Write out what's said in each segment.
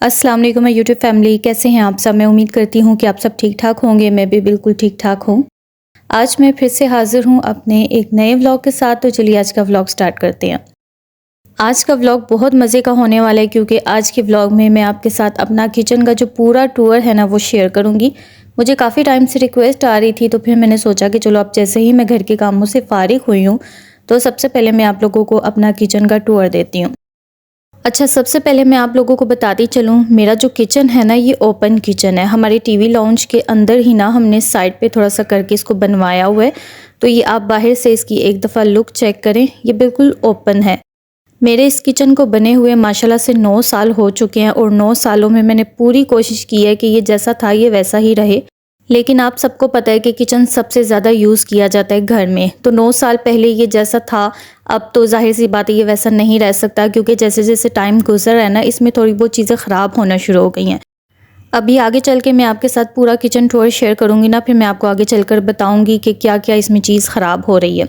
अस्सलाम वालेकुम YouTube family, कैसे हैं आप सब। मैं उम्मीद करती हूँ कि आप सब ठीक ठाक होंगे। मैं भी बिल्कुल ठीक ठाक हूँ। आज मैं फिर से हाज़िर हूँ अपने एक नए व्लॉग के साथ। तो चलिए आज का व्लॉग स्टार्ट करते हैं। आज का व्लॉग बहुत मज़े का होने वाला है क्योंकि आज के व्लॉग में मैं आपके साथ अपना किचन का जो पूरा टूर है ना वो शेयर करूँगी। मुझे काफ़ी टाइम से रिक्वेस्ट आ रही थी, तो फिर मैंने सोचा कि चलो अब जैसे ही मैं घर के कामों से फ़ारिग हुई हूँ तो सबसे पहले मैं आप लोगों को अपना किचन का टूर देती हूँ। अच्छा, सबसे पहले मैं आप लोगों को बताती चलूँ, मेरा जो किचन है ना ये ओपन किचन है। हमारे टीवी लाउंज के अंदर ही ना हमने साइड पे थोड़ा सा करके इसको बनवाया हुआ है। तो ये आप बाहर से इसकी एक दफ़ा लुक चेक करें, ये बिल्कुल ओपन है। मेरे इस किचन को बने हुए माशाल्लाह से 9 साल हो चुके हैं और 9 सालों में मैंने पूरी कोशिश की है कि ये जैसा था ये वैसा ही रहे। लेकिन आप सबको पता है कि किचन सबसे ज़्यादा यूज़ किया जाता है घर में। तो 9 साल पहले ये जैसा था, अब तो ज़ाहिर सी बात है ये वैसा नहीं रह सकता, क्योंकि जैसे-जैसे टाइम गुज़र रहा है ना, इसमें थोड़ी बहुत चीज़ें ख़राब होना शुरू हो गई हैं। अभी आगे चल के मैं आपके साथ पूरा किचन टूर शेयर करूँगी ना, फिर मैं आपको आगे चलकर बताऊँगी कि क्या-क्या इसमें चीज़ ख़राब हो रही है।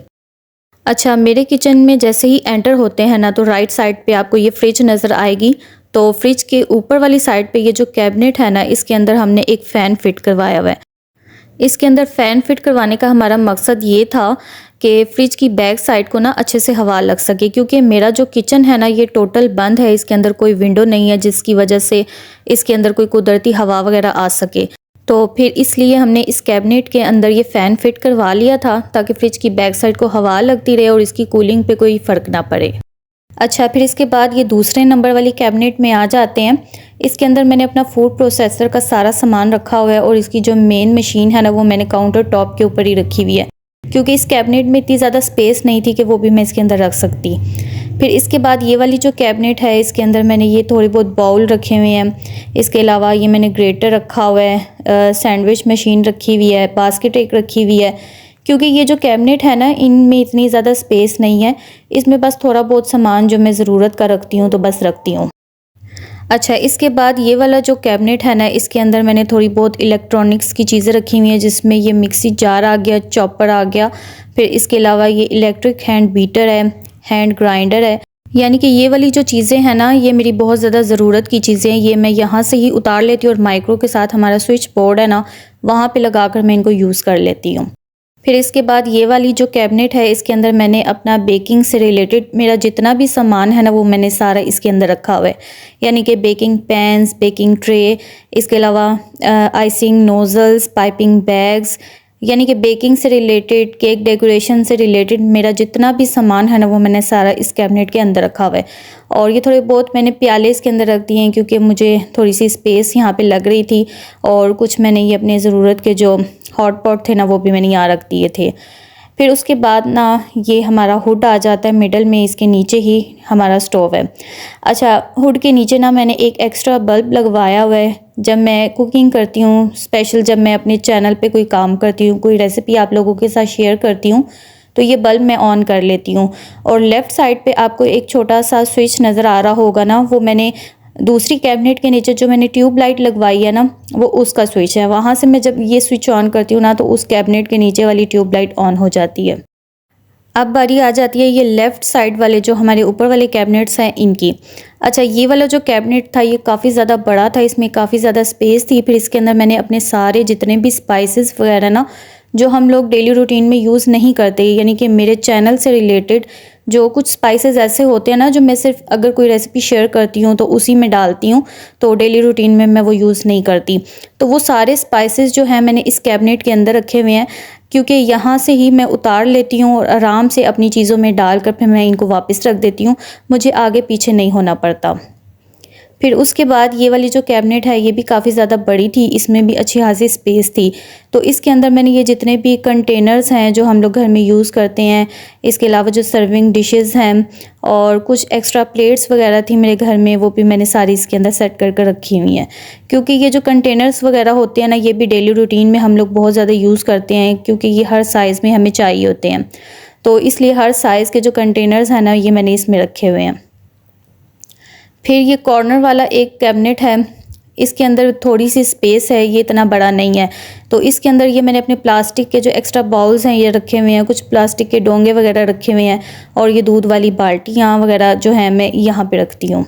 अच्छा, मेरे किचन में जैसे ही एंटर होते हैं ना, तो राइट साइड पे आपको ये फ्रिज नज़र आएगी। तो फ्रिज के ऊपर वाली साइड पे ये जो कैबिनेट है ना, इसके अंदर हमने एक फ़ैन फ़िट करवाया हुआ है। इसके अंदर फ़ैन फ़िट करवाने का हमारा मकसद ये था कि फ्रिज की बैक साइड को ना अच्छे से हवा लग सके, क्योंकि मेरा जो किचन है ना ये टोटल बंद है। इसके अंदर कोई विंडो नहीं है जिसकी वजह से इसके अंदर कोई कुदरती हवा वगैरह आ सके। तो फिर इसलिए हमने इस कैबिनेट के अंदर ये फ़ैन फ़िट करवा लिया था, ताकि फ्रिज की बैक साइड को हवा लगती रहे और इसकी कूलिंग पे कोई फ़र्क ना पड़े। अच्छा, फिर इसके बाद ये दूसरे नंबर वाली कैबिनेट में आ जाते हैं। इसके अंदर मैंने अपना फूड प्रोसेसर का सारा सामान रखा हुआ है और इसकी जो मेन मशीन है ना वो मैंने काउंटर टॉप के ऊपर ही रखी हुई है, क्योंकि इस कैबिनेट में इतनी ज़्यादा स्पेस नहीं थी कि वो भी मैं इसके अंदर रख सकती। फिर इसके बाद ये वाली जो कैबिनेट है, इसके अंदर मैंने ये थोड़े बहुत बाउल रखे हुए हैं। इसके अलावा ये मैंने ग्रेटर रखा हुआ है, सैंडविच मशीन रखी हुई है, बास्केट एक रखी हुई है। क्योंकि ये जो कैबिनेट है ना इनमें इतनी ज़्यादा स्पेस नहीं है, इसमें बस थोड़ा बहुत सामान जो मैं ज़रूरत का रखती हूँ तो बस रखती हूँ। अच्छा, इसके बाद ये वाला जो कैबिनेट है ना, इसके अंदर मैंने थोड़ी बहुत इलेक्ट्रॉनिक्स की चीज़ें रखी हुई हैं, जिसमें ये मिक्सी जार आ गया, चॉपर आ गया। फिर इसके अलावा ये इलेक्ट्रिक हैंड बीटर है, हैंड ग्राइंडर है। यानी कि ये वाली जो चीज़ें हैं ना ये मेरी बहुत ज़्यादा ज़रूरत की चीज़ें हैं। ये मैं यहाँ से ही उतार लेती हूँ और माइक्रो के साथ हमारा स्विच बोर्ड है ना वहाँ पे लगा कर मैं इनको यूज़ कर लेती हूँ। फिर इसके बाद ये वाली जो कैबिनेट है, इसके अंदर मैंने अपना बेकिंग से रिलेटेड मेरा जितना भी सामान है ना वो मैंने सारा इसके अंदर रखा हुआ है। यानी कि बेकिंग पैन्स, बेकिंग ट्रे, इसके अलावा आइसिंग नोज़ल्स, पाइपिंग बैग्स, यानी कि बेकिंग से रिलेटेड, केक डेकोरेशन से रिलेटेड मेरा जितना भी सामान है ना वो मैंने सारा इस कैबिनेट के अंदर रखा हुआ है। और ये थोड़े बहुत मैंने प्याले इसके अंदर रख दिए हैं, क्योंकि मुझे थोड़ी सी स्पेस यहाँ पे लग रही थी। और कुछ मैंने ये अपने ज़रूरत के जो हॉट पॉट थे ना वो भी मैंने यहाँ रख दिए थे। फिर उसके बाद ना ये हमारा हुड आ जाता है मिडल में, इसके नीचे ही हमारा स्टोव है। अच्छा, हुड के नीचे ना मैंने एक एक्स्ट्रा बल्ब लगवाया हुआ है। जब मैं कुकिंग करती हूँ, स्पेशल जब मैं अपने चैनल पे कोई काम करती हूँ, कोई रेसिपी आप लोगों के साथ शेयर करती हूँ, तो ये बल्ब मैं ऑन कर लेती हूँ। और लेफ़्ट साइड पे आपको एक छोटा सा स्विच नज़र आ रहा होगा ना, वो मैंने दूसरी कैबिनेट के नीचे जो मैंने ट्यूब लाइट लगवाई है ना वो उसका स्विच है। वहाँ से मैं जब ये स्विच ऑन करती हूँ ना तो उस कैबिनेट के नीचे वाली ट्यूब लाइट ऑन हो जाती है। अब बारी आ जाती है ये लेफ़्ट साइड वाले जो हमारे ऊपर वाले कैबिनेट्स हैं इनकी। अच्छा, ये वाला जो कैबिनेट था ये काफ़ी ज़्यादा बड़ा था, इसमें काफ़ी ज़्यादा स्पेस थी। फिर इसके अंदर मैंने अपने सारे जितने भी स्पाइसेस वगैरह ना जो हम लोग डेली रूटीन में यूज़ नहीं करते, यानी कि मेरे चैनल से रिलेटेड जो कुछ स्पाइसेस ऐसे होते हैं ना जो मैं सिर्फ अगर कोई रेसिपी शेयर करती हूँ तो उसी में डालती हूँ, तो डेली रूटीन में मैं वो यूज़ नहीं करती। तो वो सारे स्पाइसेस जो हैं मैंने इस कैबिनेट के अंदर रखे हुए हैं, क्योंकि यहाँ से ही मैं उतार लेती हूँ और आराम से अपनी चीज़ों में डालकर फिर मैं इनको वापस रख देती हूँ। मुझे आगे पीछे नहीं होना पड़ता। फिर उसके बाद ये वाली जो कैबिनेट है ये भी काफ़ी ज़्यादा बड़ी थी, इसमें भी अच्छी खासी स्पेस थी। तो इसके अंदर मैंने ये जितने भी कंटेनर्स हैं जो हम लोग घर में यूज़ करते हैं, इसके अलावा जो सर्विंग डिशेज़ हैं और कुछ एक्स्ट्रा प्लेट्स वगैरह थी मेरे घर में, वो भी मैंने सारी इसके अंदर सेट कर कर रखी हुई हैं। क्योंकि ये जो कंटेनर्स वगैरह होते हैं ना ये भी डेली रूटीन में हम लोग बहुत ज़्यादा यूज़ करते हैं, क्योंकि ये हर साइज़ में हमें चाहिए होते हैं। तो इसलिए हर साइज़ के जो कंटेनर्स हैं ना ये मैंने इसमें रखे हुए हैं। फिर ये कॉर्नर वाला एक कैबिनेट है, इसके अंदर थोड़ी सी स्पेस है, ये इतना बड़ा नहीं है। तो इसके अंदर ये मैंने अपने प्लास्टिक के जो एक्स्ट्रा बाउल्स हैं ये रखे हुए हैं, कुछ प्लास्टिक के डोंगे वगैरह रखे हुए हैं और ये दूध वाली बाल्टियाँ वगैरह जो हैं मैं यहाँ पे रखती हूँ।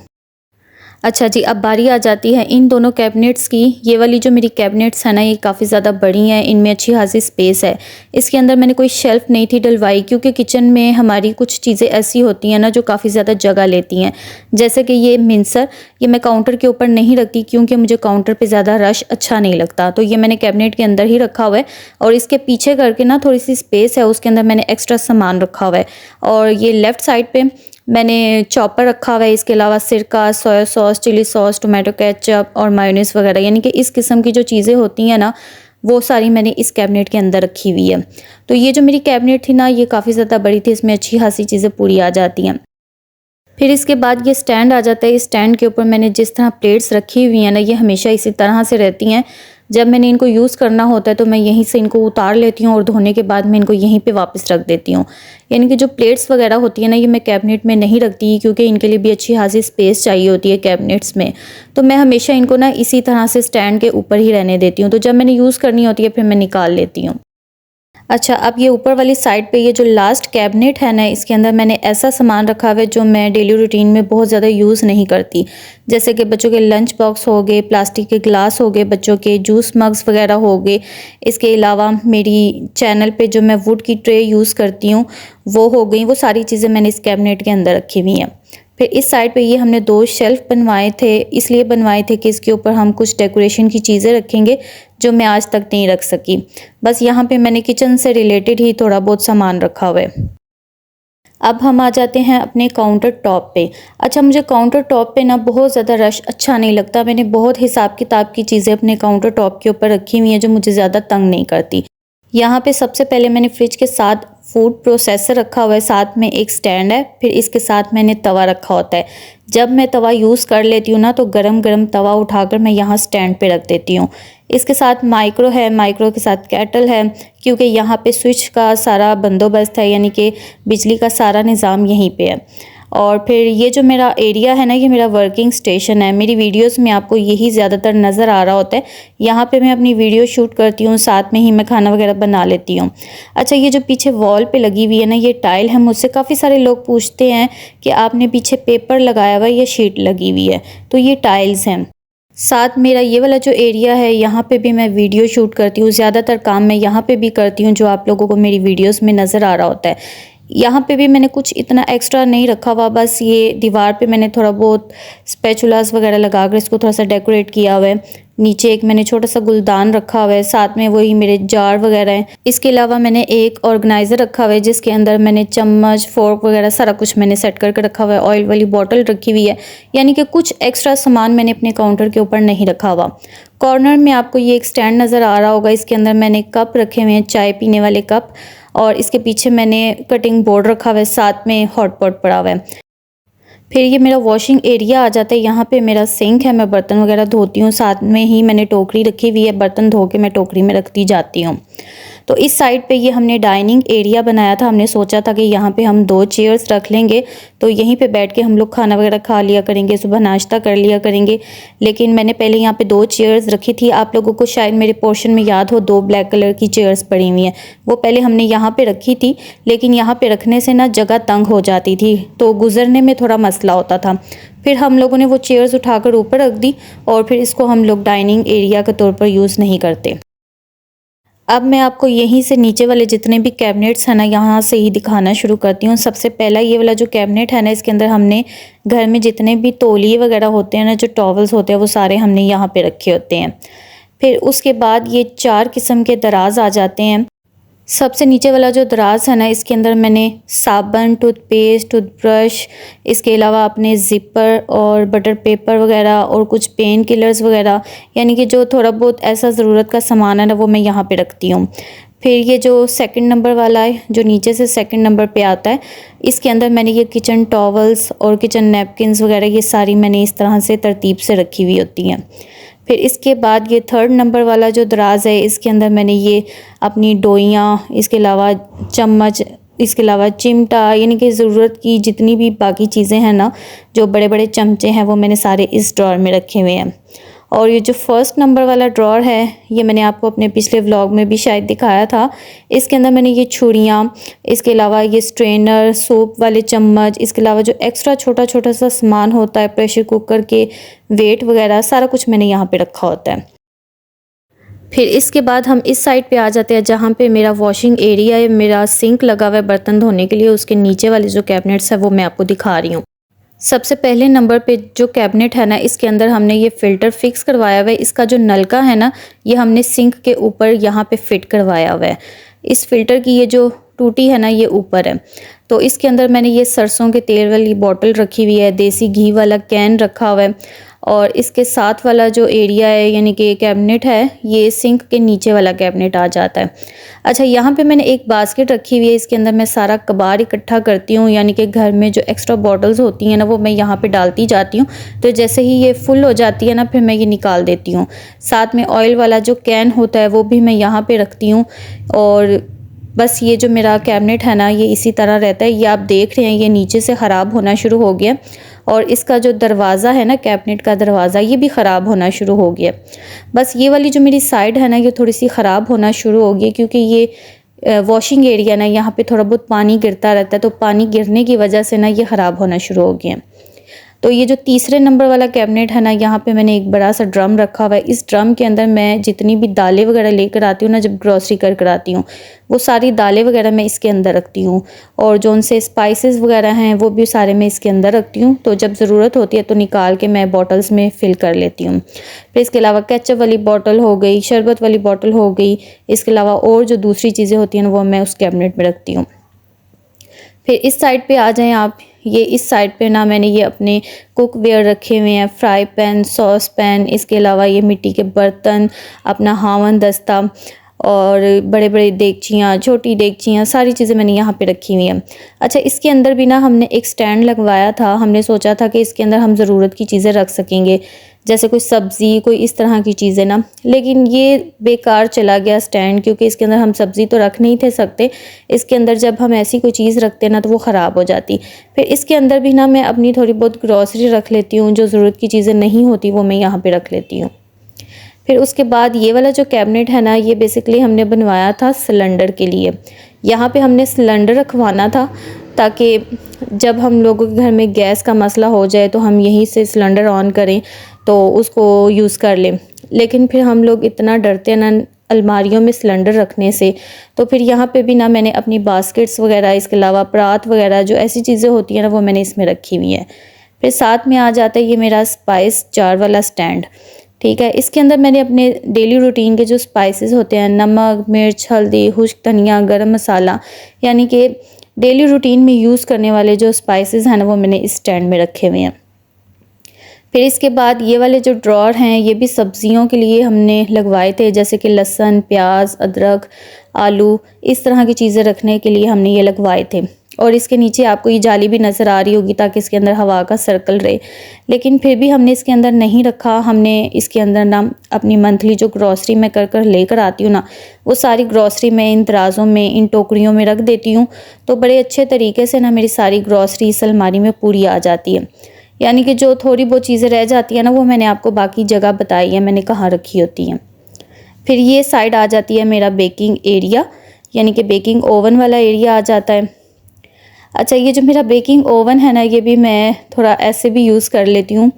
अच्छा जी, अब बारी आ जाती है इन दोनों कैबिनेट्स की। ये वाली जो मेरी कैबिनेट्स है ना, ये काफ़ी ज़्यादा बड़ी हैं, इनमें अच्छी खासी स्पेस है। इसके अंदर मैंने कोई शेल्फ़ नहीं थी डलवाई, क्योंकि किचन में हमारी कुछ चीज़ें ऐसी होती हैं ना जो काफ़ी ज़्यादा जगह लेती हैं। जैसे कि ये मिक्सर, ये मैं काउंटर के ऊपर नहीं रखती, क्योंकि मुझे काउंटर पे ज़्यादा रश अच्छा नहीं लगता। तो ये मैंने कैबिनेट के अंदर ही रखा हुआ है, और इसके पीछे करके ना थोड़ी सी स्पेस है, उसके अंदर मैंने एक्स्ट्रा सामान रखा हुआ है। और ये लेफ़्ट साइड पे मैंने चॉपर रखा हुआ है, इसके अलावा सिरका, soya sauce, chilli sauce, tomato ketchup और मायोनीज़ वगैरह, यानी कि इस किस्म की जो चीज़ें होती हैं ना, वो सारी मैंने इस कैबिनेट के अंदर रखी हुई है। तो ये जो मेरी कैबिनेट थी ना, ये काफ़ी ज़्यादा बड़ी थी, इसमें अच्छी खासी चीज़ें पूरी आ जाती हैं। फिर इसके बाद ये स्टैंड आ जाता है। इस स्टैंड के ऊपर मैंने जिस तरह प्लेट्स रखी हुई हैं ना, ये हमेशा इसी तरह से रहती हैं। जब मैंने इनको यूज़ करना होता है तो मैं यहीं से इनको उतार लेती हूँ, और धोने के बाद मैं इनको यहीं पे वापस रख देती हूँ। यानी कि जो प्लेट्स वगैरह होती है ना, ये मैं कैबिनेट में नहीं रखती, क्योंकि इनके लिए भी अच्छी खासी स्पेस चाहिए होती है कैबिनेट्स में। तो मैं हमेशा इनको ना इसी तरह से स्टैंड के ऊपर ही रहने देती हूँ। तो जब मैंने यूज़ करनी होती है फिर मैं निकाल लेती हूँ। अच्छा, अब ये ऊपर वाली साइड पे ये जो लास्ट कैबिनेट है ना, इसके अंदर मैंने ऐसा सामान रखा हुआ है जो मैं डेली रूटीन में बहुत ज़्यादा यूज़ नहीं करती। जैसे कि बच्चों के लंच बॉक्स हो गए, प्लास्टिक के ग्लास हो गए, बच्चों के जूस मग्स वगैरह हो गए। इसके अलावा मेरी चैनल पे जो मैं वुड की ट्रे यूज़ करती हूँ, वो हो गई। वो सारी चीज़ें मैंने इस कैबिनेट के अंदर रखी हुई हैं। फिर इस साइड पे ये हमने 2 शेल्फ़ बनवाए थे, इसलिए बनवाए थे कि इसके ऊपर हम कुछ डेकोरेशन की चीज़ें रखेंगे, जो मैं आज तक नहीं रख सकी। बस यहाँ पे मैंने किचन से रिलेटेड ही थोड़ा बहुत सामान रखा हुआ है। अब हम आ जाते हैं अपने काउंटर टॉप पे। अच्छा, मुझे काउंटर टॉप पे ना बहुत ज़्यादा रश अच्छा नहीं लगता। मैंने बहुत हिसाब किताब की चीज़ें अपने काउंटर टॉप के ऊपर रखी हुई हैं, जो मुझे ज़्यादा तंग नहीं करती। यहाँ पे सबसे पहले मैंने फ्रिज के साथ फूड प्रोसेसर रखा हुआ है, साथ में एक स्टैंड है, फिर इसके साथ मैंने तवा रखा होता है। जब मैं तवा यूज़ कर लेती हूँ ना, तो गरम गरम तवा उठाकर मैं यहाँ स्टैंड पे रख देती हूँ। इसके साथ माइक्रो है, माइक्रो के साथ केटल है, क्योंकि यहाँ पे स्विच का सारा बंदोबस्त है, यानी कि बिजली का सारा निज़ाम यहीं पे है। और फिर ये जो मेरा एरिया है ना, ये मेरा वर्किंग स्टेशन है। मेरी वीडियोस में आपको यही ज़्यादातर नज़र आ रहा होता है। यहाँ पे मैं अपनी वीडियो शूट करती हूँ, साथ में ही मैं खाना वगैरह बना लेती हूँ। अच्छा, ये जो पीछे वॉल पे लगी हुई है ना, ये टाइल है। मुझसे काफ़ी सारे लोग पूछते हैं कि आपने पीछे पेपर लगाया हुआ है या शीट लगी हुई है, तो ये टाइल्स हैं। साथ मेरा ये वाला जो एरिया है, यहाँ पे भी मैं वीडियो शूट करती हूँ। ज़्यादातर काम मैं यहाँ पे भी करती हूँ, जो आप लोगों को मेरी वीडियोस में नज़र आ रहा होता है। यहाँ पे भी मैंने कुछ इतना एक्स्ट्रा नहीं रखा हुआ, बस ये दीवार पे मैंने थोड़ा बहुत स्पैचुलास वगैरह लगाकर इसको थोड़ा सा डेकोरेट किया हुआ है। नीचे एक मैंने छोटा सा गुलदान रखा हुआ है, साथ में वही मेरे जार वगैरह हैं। इसके अलावा मैंने एक ऑर्गेनाइज़र रखा हुआ है, जिसके अंदर मैंने चम्मच, फोर्क वगैरह सारा कुछ मैंने सेट करके रखा हुआ है। ऑयल वाली बॉटल रखी हुई है, यानी कि कुछ एक्स्ट्रा सामान मैंने अपने काउंटर के ऊपर नहीं रखा हुआ। कॉर्नर में आपको ये एक स्टैंड नज़र आ रहा होगा, इसके अंदर मैंने कप रखे हुए हैं, चाय पीने वाले कप, और इसके पीछे मैंने कटिंग बोर्ड रखा हुआ है, साथ में हॉट पॉट पड़ा हुआ है। फिर ये मेरा वॉशिंग एरिया आ जाता है। यहाँ पे मेरा सिंक है, मैं बर्तन वगैरह धोती हूँ, साथ में ही मैंने टोकरी रखी हुई है, बर्तन धो के मैं टोकरी में रखती जाती हूँ। तो इस साइड पे ये हमने डाइनिंग एरिया बनाया था। हमने सोचा था कि यहाँ पे हम 2 चेयर्स रख लेंगे, तो यहीं पे बैठ के हम लोग खाना वगैरह खा लिया करेंगे, सुबह नाश्ता कर लिया करेंगे। लेकिन मैंने पहले यहाँ पे 2 चेयर्स रखी थी। आप लोगों को शायद मेरे पोर्शन में याद हो, 2 ब्लैक कलर की चेयर्स पड़ी हुई हैं, वो पहले हमने यहाँ पे रखी थी। लेकिन यहाँ पे रखने से ना जगह तंग हो जाती थी, तो गुजरने में थोड़ा मसला होता था। फिर हम लोगों ने वो चेयर्स उठाकर ऊपर रख दी, और फिर इसको हम लोग डाइनिंग एरिया के तौर पर यूज़ नहीं करते। अब मैं आपको यहीं से नीचे वाले जितने भी कैबिनेट्स हैं ना, यहाँ से ही दिखाना शुरू करती हूँ। सबसे पहला ये वाला जो कैबिनेट है ना, इसके अंदर हमने घर में जितने भी तौलिए वगैरह होते हैं ना, जो टॉवल्स होते हैं, वो सारे हमने यहाँ पे रखे होते हैं। फिर उसके बाद ये 4 किस्म के दराज आ जाते हैं। सबसे नीचे वाला जो दराज है ना, इसके अंदर मैंने साबुन, टूथपेस्ट, टूथब्रश, इसके अलावा अपने ज़िपर और बटर पेपर वगैरह और कुछ पेन किलर्स वगैरह, यानी कि जो थोड़ा बहुत ऐसा ज़रूरत का सामान है ना, वो मैं यहाँ पे रखती हूँ। फिर ये जो सेकंड नंबर वाला है, जो नीचे से सेकंड नंबर पे आता है, इसके अंदर मैंने ये किचन टॉवल्स और किचन नैपकिन्स वगैरह ये सारी मैंने इस तरह से तरतीब से रखी हुई होती हैं। फिर इसके बाद ये थर्ड नंबर वाला जो दराज़ है, इसके अंदर मैंने ये अपनी डोइयाँ, इसके अलावा चम्मच, इसके अलावा चिमटा, यानी कि ज़रूरत की जितनी भी बाकी चीज़ें हैं ना, जो बड़े बड़े चमचे हैं, वो मैंने सारे इस ड्रॉर में रखे हुए हैं। और ये जो फर्स्ट नंबर वाला ड्रॉर है ये मैंने आपको अपने पिछले व्लॉग में भी शायद दिखाया था। इसके अंदर मैंने ये छुरियाँ, इसके अलावा ये स्ट्रेनर, सोप वाले चम्मच, इसके अलावा जो एक्स्ट्रा छोटा छोटा सा सामान होता है प्रेशर कुकर के वेट वगैरह, सारा कुछ मैंने यहाँ पे रखा होता है। फिर इसके बाद हम इस साइड पे आ जाते हैं जहाँ पे मेरा वॉशिंग एरिया है, मेरा सिंक लगा हुआ है बर्तन धोने के लिए। उसके नीचे वाले जो कैबिनेट्स है वो मैं आपको दिखा रही हूँ। सबसे पहले नंबर पे जो कैबिनेट है ना, इसके अंदर हमने ये फ़िल्टर फिक्स करवाया हुआ है। इसका जो नलका है ना, ये हमने सिंक के ऊपर यहाँ पे फिट करवाया हुआ है। इस फ़िल्टर की ये जो टूटी है ना, ये ऊपर है। तो इसके अंदर मैंने ये सरसों के तेल वाली बॉटल रखी हुई है, देसी घी वाला कैन रखा हुआ है, और इसके साथ वाला जो एरिया है यानी कि कैबिनेट है, ये सिंक के नीचे वाला कैबिनेट आ जाता है। अच्छा, यहाँ पे मैंने एक बास्केट रखी हुई है, इसके अंदर मैं सारा कबाड़ इकट्ठा करती हूँ, यानी कि घर में जो एक्स्ट्रा बॉटल्स होती हैं ना, वो मैं यहाँ पे डालती जाती हूँ। तो जैसे ही ये फुल हो जाती है ना, फिर मैं ये निकाल देती हूँ। साथ में ऑयल वाला जो कैन होता है वो भी मैं यहाँ पे रखती हूँ। और बस ये जो मेरा कैबिनेट है ना, ये इसी तरह रहता है। ये आप देख रहे हैं ये नीचे से ख़राब होना शुरू हो गया, और इसका जो दरवाज़ा है ना, कैबिनेट का दरवाज़ा, ये भी ख़राब होना शुरू हो गया। बस ये वाली जो मेरी साइड है ना, ये थोड़ी सी ख़राब होना शुरू हो गई, क्योंकि ये वॉशिंग एरिया ना, यहाँ पे थोड़ा बहुत पानी गिरता रहता है, तो पानी गिरने की वजह से ना ये ख़राब होना शुरू हो गया। तो ये जो तीसरे नंबर वाला कैबिनेट है ना, यहाँ पे मैंने एक बड़ा सा ड्रम रखा हुआ है। इस ड्रम के अंदर मैं जितनी भी दालें वगैरह लेकर आती हूँ ना, जब ग्रॉसरी कर आती हूँ, वो सारी दालें वगैरह मैं इसके अंदर रखती हूँ। और जो उनसे स्पाइसेस वगैरह हैं वो भी सारे मैं इसके अंदर रखती हूँ। तो जब ज़रूरत होती है तो निकाल के मैं बॉटल्स में फ़िल कर लेती हूँ। फिर इसके अलावा केचप वाली बॉटल हो गई, शरबत वाली बॉटल हो गई, इसके अलावा और जो दूसरी चीज़ें होती हैं वो मैं उस कैबिनेट में रखती हूँ। फिर इस साइड पे आ जाएं आप। ये इस साइड पे ना मैंने ये अपने कुक वेयर रखे हुए हैं, फ्राई पैन, सॉस पैन, इसके अलावा ये मिट्टी के बर्तन, अपना हावन दस्ता, और बड़े बड़े देगचियाँ, छोटी देगचियाँ, सारी चीज़ें मैंने यहाँ पे रखी हुई हैं। अच्छा, इसके अंदर भी ना हमने एक स्टैंड लगवाया था। हमने सोचा था कि इसके अंदर हम ज़रूरत की चीज़ें रख सकेंगे, जैसे कोई सब्ज़ी, कोई इस तरह की चीज़ें ना, लेकिन ये बेकार चला गया स्टैंड, क्योंकि इसके अंदर हम सब्ज़ी तो रख नहीं थे सकते। इसके अंदर जब हम ऐसी कोई चीज़ रखते ना तो वो ख़राब हो जाती। फिर इसके अंदर भी ना मैं अपनी थोड़ी बहुत ग्रॉसरी रख लेती हूँ, जो ज़रूरत की चीज़ें नहीं होती वो मैं यहाँ पर रख लेती हूँ। फिर उसके बाद ये वाला जो कैबिनेट है ना, ये बेसिकली हमने बनवाया था सिलेंडर के लिए। यहाँ पे हमने सिलेंडर रखवाना था ताकि जब हम लोगों के घर में गैस का मसला हो जाए तो हम यहीं से सिलेंडर ऑन करें तो उसको यूज़ कर लें। लेकिन फिर हम लोग इतना डरते हैं ना अलमारियों में सिलेंडर रखने से, तो फिर यहाँ पे भी ना मैंने अपनी बास्केट्स वगैरह, इसके अलावा परात वगैरह, जो ऐसी चीज़ें होती हैं ना, वो मैंने इसमें रखी हुई हैं। फिर साथ में आ जाता है ये मेरा स्पाइस जार वाला स्टैंड। ठीक है, इसके अंदर मैंने अपने डेली रूटीन के जो स्पाइसेस होते हैं, नमक, मिर्च, हल्दी, खुश्क धनिया, गरम मसाला, यानी कि डेली रूटीन में यूज़ करने वाले जो स्पाइसेस हैं ना, वो मैंने इस स्टैंड में रखे हुए हैं। फिर इसके बाद ये वाले जो ड्रॉर हैं, ये भी सब्जियों के लिए हमने लगवाए थे, जैसे कि लहसुन, प्याज, अदरक, आलू, इस तरह की चीज़ें रखने के लिए हमने ये लगवाए थे। और इसके नीचे आपको ये जाली भी नज़र आ रही होगी ताकि इसके अंदर हवा का सर्कल रहे, लेकिन फिर भी हमने इसके अंदर नहीं रखा। हमने इसके अंदर ना अपनी मंथली जो ग्रॉसरी मैं कर लेकर आती हूँ ना, वो सारी ग्रॉसरी मैं इन तराज़ों में, इन टोकरियों में रख देती हूँ। तो बड़े अच्छे तरीके से ना मेरी सारी ग्रॉसरी इस अलमारी में पूरी आ जाती है। यानी कि जो थोड़ी बहुत चीज़ें रह जाती हैं ना, वो मैंने आपको बाकी जगह बताई है मैंने कहाँ रखी होती हैं। फिर ये साइड आ जाती है मेरा बेकिंग एरिया, यानी कि बेकिंग ओवन वाला एरिया आ जाता है। अच्छा, ये जो मेरा बेकिंग ओवन है ना, ये भी मैं थोड़ा ऐसे भी यूज़ कर लेती हूँ।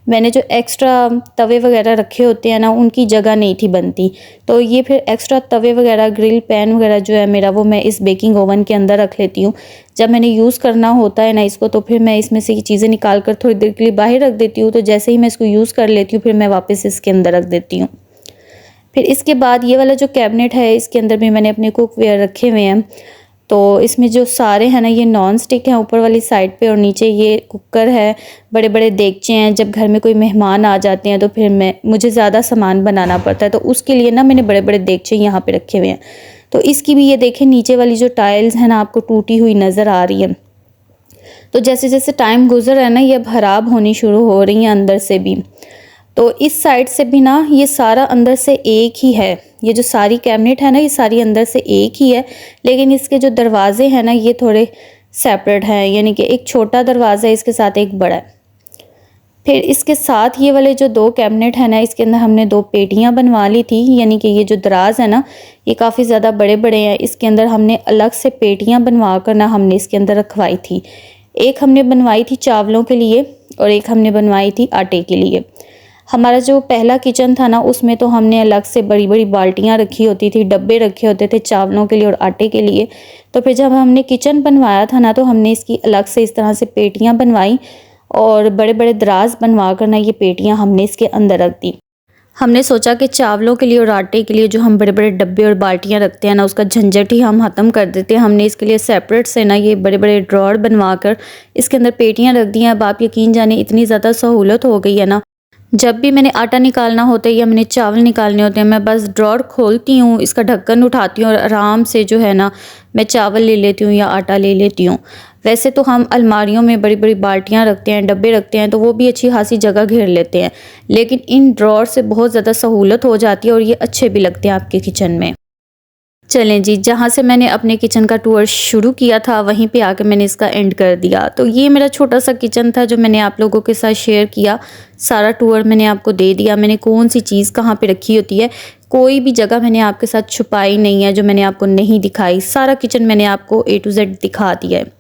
मैंने जो एक्स्ट्रा तवे वगैरह रखे होते हैं ना, उनकी जगह नहीं थी बनती, तो ये फिर एक्स्ट्रा तवे वगैरह, ग्रिल पैन वगैरह जो है मेरा, वो मैं इस बेकिंग ओवन के अंदर रख लेती हूँ। जब मैंने यूज़ करना होता है ना इसको, तो फिर मैं इसमें से ये चीज़ें निकाल कर थोड़ी देर के लिए बाहर रख देती हूँ। तो जैसे ही मैं इसको यूज़ कर लेती हूँ, फिर मैं वापस इसके अंदर रख देती हूँ। फिर इसके बाद ये वाला जो कैबिनेट है, इसके अंदर भी मैंने अपने कुकवेयर रखे हुए हैं। तो इसमें जो सारे हैं ना, ये नॉन स्टिक हैं ऊपर वाली साइड पे, और नीचे ये कुकर है, बड़े बड़े देगचे हैं। जब घर में कोई मेहमान आ जाते हैं तो फिर मुझे ज़्यादा सामान बनाना पड़ता है, तो उसके लिए ना मैंने बड़े बड़े देगचे यहाँ पे रखे हुए हैं। तो इसकी भी ये देखें, नीचे वाली जो टाइल्स है ना, आपको टूटी हुई नज़र आ रही है। तो जैसे जैसे टाइम गुजर रहा है ना, ये अब ख़राब होनी शुरू हो रही हैं अंदर से भी। तो इस साइड से भी ना ये सारा अंदर से एक ही है। ये जो सारी कैबिनेट है ना, ये सारी अंदर से एक ही है, लेकिन इसके जो दरवाजे हैं ना, ये थोड़े सेपरेट हैं, यानी कि एक छोटा दरवाज़ा है इसके साथ एक बड़ा है। फिर इसके साथ ये वाले जो 2 कैबिनेट है ना, इसके अंदर हमने 2 पेटियाँ बनवा ली थी, यानी कि ये जो दराज है ना, ये काफ़ी ज़्यादा बड़े-बड़े हैं। इसके अंदर हमने अलग से पेटियाँ बनवा कर ना हमने इसके अंदर रखवाई थी। एक हमने बनवाई थी चावलों के लिए और एक हमने बनवाई थी आटे के लिए। हमारा जो पहला किचन था ना, उसमें तो हमने अलग से बड़ी-बड़ी बाल्टियाँ रखी होती थी, डब्बे रखे होते थे चावलों के लिए और आटे के लिए। तो फिर जब हमने किचन बनवाया था ना, तो हमने इसकी अलग से इस तरह से पेटियाँ बनवाई और बड़े-बड़े दराज बनवा कर ना ये पेटियाँ हमने इसके अंदर रख दी। हमने सोचा कि चावलों के लिए और आटे के लिए जो हम बड़े-बड़े डब्बे और बाल्टियाँ रखते हैं ना, उसका झंझट ही हम ख़त्म कर देते हैं। हमने इसके लिए सेपरेट से ना ये बड़े-बड़े ड्रॉअर बनवा कर इसके अंदर पेटियाँ रख दी हैं। अब आप यकीन जाने इतनी ज़्यादा सहूलत हो गई है ना, जब भी मैंने आटा निकालना होता है या मैंने चावल निकालने होते हैं, मैं बस ड्रॉअर खोलती हूँ, इसका ढक्कन उठाती हूँ और आराम से जो है ना, मैं चावल ले लेती हूँ या आटा ले लेती हूँ। वैसे तो हम अलमारियों में बड़ी-बड़ी बाल्टियाँ रखते हैं, डब्बे रखते हैं, तो वो भी अच्छी खासी जगह घेर लेते हैं। लेकिन इन ड्रॉअर से बहुत ज़्यादा सहूलत हो जाती है और ये अच्छे भी लगते हैं आपके किचन में। चलें जी, जहाँ से मैंने अपने किचन का टूर शुरू किया था, वहीं पे आके मैंने इसका एंड कर दिया। तो ये मेरा छोटा-सा किचन था जो मैंने आप लोगों के साथ शेयर किया। सारा टूर मैंने आपको दे दिया, मैंने कौन-सी चीज़ कहाँ पे रखी होती है, कोई भी जगह मैंने आपके साथ छुपाई नहीं है जो मैंने आपको नहीं दिखाई। सारा किचन मैंने आपको A to Z दिखा दिया है।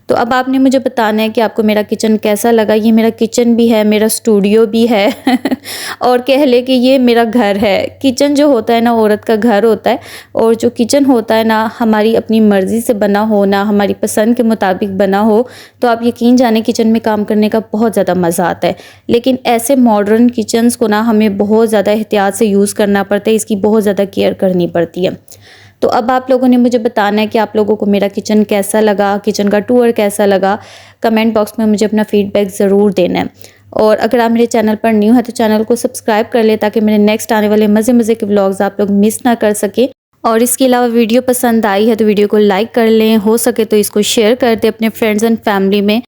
तो अब आपने मुझे बताना है कि आपको मेरा किचन कैसा लगा। ये मेरा किचन भी है, मेरा स्टूडियो भी है और कह ले कि ये मेरा घर है। किचन जो होता है ना, औरत का घर होता है और जो किचन होता है ना, हमारी अपनी मर्ज़ी से बना हो ना, हमारी पसंद के मुताबिक बना हो, तो आप यकीन जाने किचन में काम करने का बहुत ज़्यादा मज़ा आता है। लेकिन ऐसे मॉडर्न किचन्स को ना हमें बहुत ज़्यादा एहतियात से यूज़ करना पड़ता है, इसकी बहुत ज़्यादा केयर करनी पड़ती है। तो अब आप लोगों ने मुझे बताना है कि आप लोगों को मेरा किचन कैसा लगा, किचन का टूर कैसा लगा। कमेंट बॉक्स में मुझे अपना फ़ीडबैक ज़रूर देना है। और अगर आप मेरे चैनल पर न्यू है तो चैनल को सब्सक्राइब कर लें ताकि मेरे नेक्स्ट आने वाले मज़े के व्लॉग्स आप लोग मिस ना कर सकें। और इसके अलावा वीडियो पसंद आई है तो वीडियो को लाइक कर लें, हो सके तो इसको शेयर कर दें अपने फ्रेंड्स एंड फैमिली में।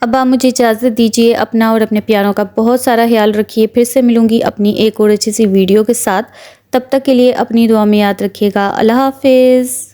अब आप मुझे इजाज़त दीजिए, अपना और अपने प्यारों का बहुत सारा ख्याल रखिए। फिर से मिलूँगी अपनी एक और अच्छी सी वीडियो के साथ। तब तक के लिए अपनी दुआ में याद रखिएगा। अल्लाह हाफ़िज़।